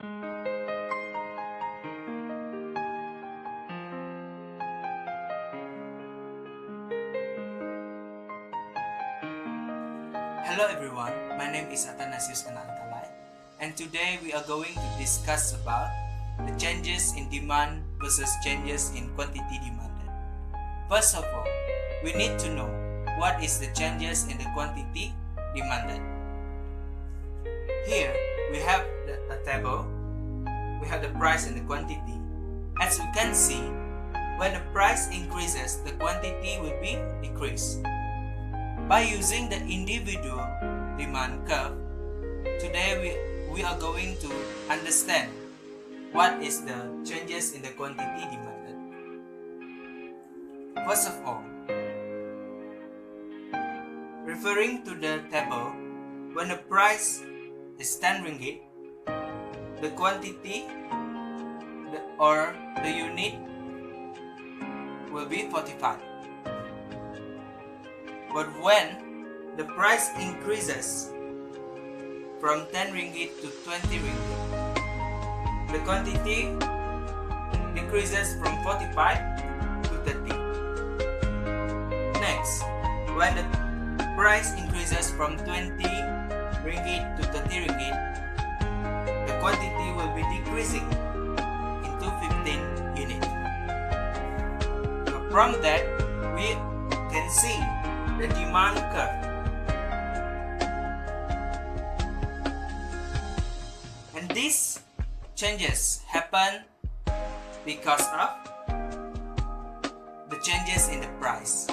Hello everyone, my name is Athanasius Anantalai, and today we are going to discuss about the changes in demand versus changes in quantity demanded. First of all, we need to know what is the changes in the quantity demanded. Here we have a table, we have the price and the quantity. As we can see, when the price increases, the quantity will be decreased. By using the individual demand curve, today we are going to understand what is the changes in the quantity demanded. First of all, referring to the table, when the price is 10 ringgit, the quantity or the unit will be 45. But when the price increases from 10 ringgit to 20 ringgit, the quantity decreases from 45 to 30. Next, when the price increases from 20 ringgit to 30 ringgit, the quantity will be decreasing into 15 units. So from that, we can see the demand curve. And these changes happen because of the changes in the price.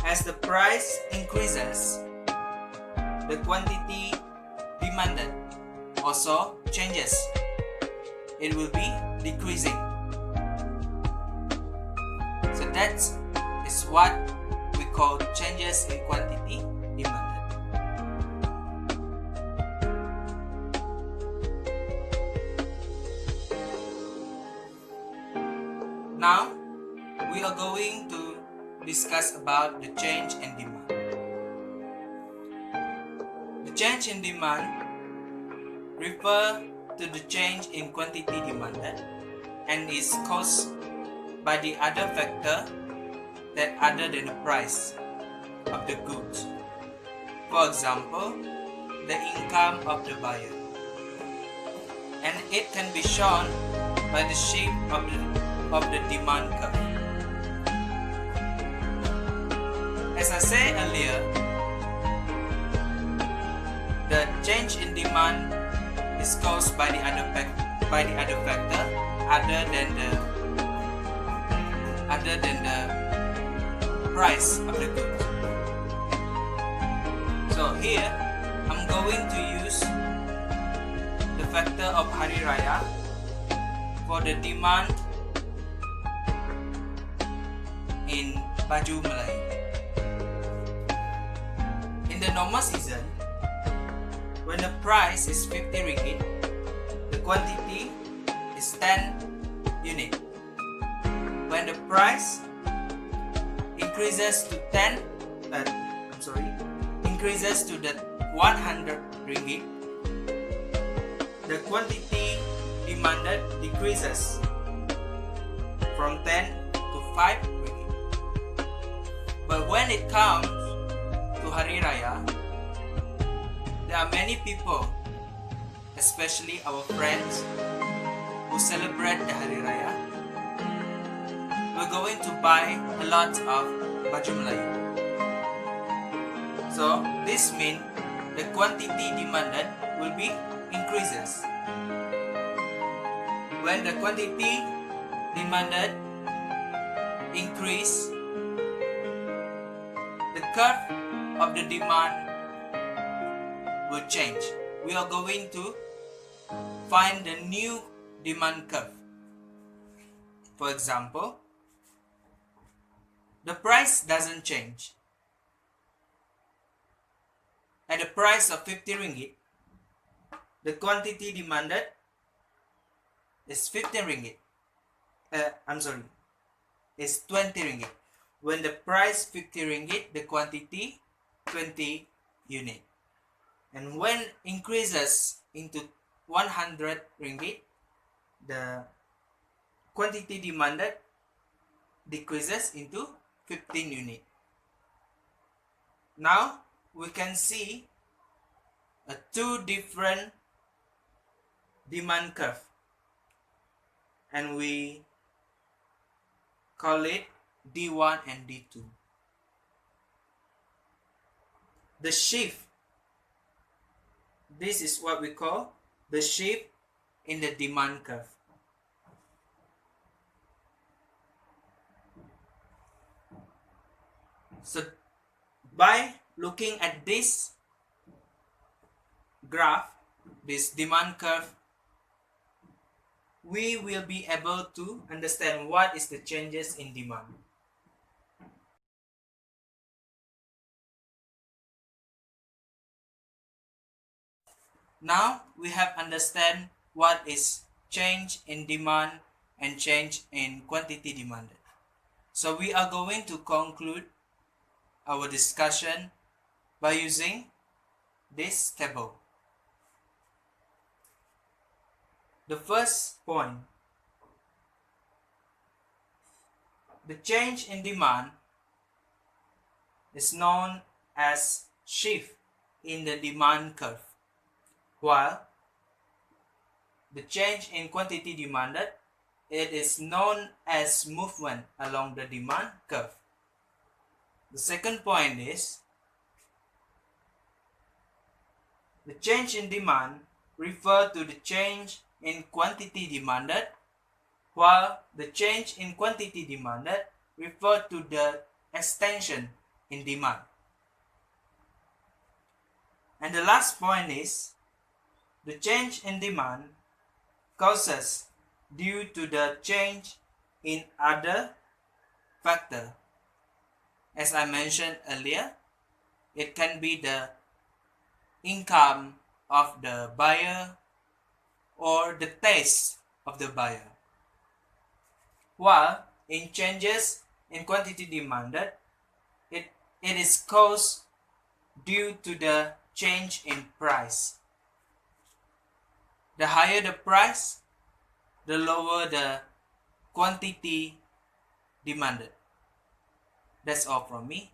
As the price increases, the quantity demanded also changes. It will be decreasing. So that is what we call changes in quantity demanded. Now, we are going to discuss about the change in demand. The change in demand refer to the change in quantity demanded and is caused by the other factor that other than the price of the goods. For example, the income of the buyer. And it can be shown by the shape of the demand curve. As I said earlier, the change in demand is caused by the other factor other than the price of the goods. So here, I'm going to use the factor of Hari Raya for the demand in Baju Melayu. In the normal season, when the price is 50 ringgit, the quantity is 10 unit. When the price increases to the 100 ringgit, the quantity demanded decreases from 10 to 5 ringgit. But when it comes to Hari Raya, there are many people, especially our friends who celebrate the Hari Raya. We're going to buy a lot of Baju Melayu. So this means the quantity demanded will be increases. When the quantity demanded increase, the curve of the demand will change. We are going to find the new demand curve. For example, the price doesn't change. At the price of 50 ringgit, the quantity demanded is 15 ringgit. Is 20 ringgit. When the price 50 ringgit, the quantity 20 unit. And when increases into 100 ringgit, the quantity demanded decreases into 15 units. Now we can see two different demand curve, and we call it D1 and D2. The shift, this is what we call the shift in the demand curve. So by looking at this graph, this demand curve, we will be able to understand what is the changes in demand. Now we have understand what is change in demand and change in quantity demanded. So we are going to conclude our discussion by using this table. The first point, the change in demand is known as shift in the demand curve, while the change in quantity demanded, it is known as movement along the demand curve. The second point is the change in demand refers to the change in quantity demanded, while the change in quantity demanded refers to the extension in demand. And the last point is the change in demand causes due to the change in other factor. As I mentioned earlier, it can be the income of the buyer or the taste of the buyer. While in changes in quantity demanded, it is caused due to the change in price. The higher the price, the lower the quantity demanded. That's all from me.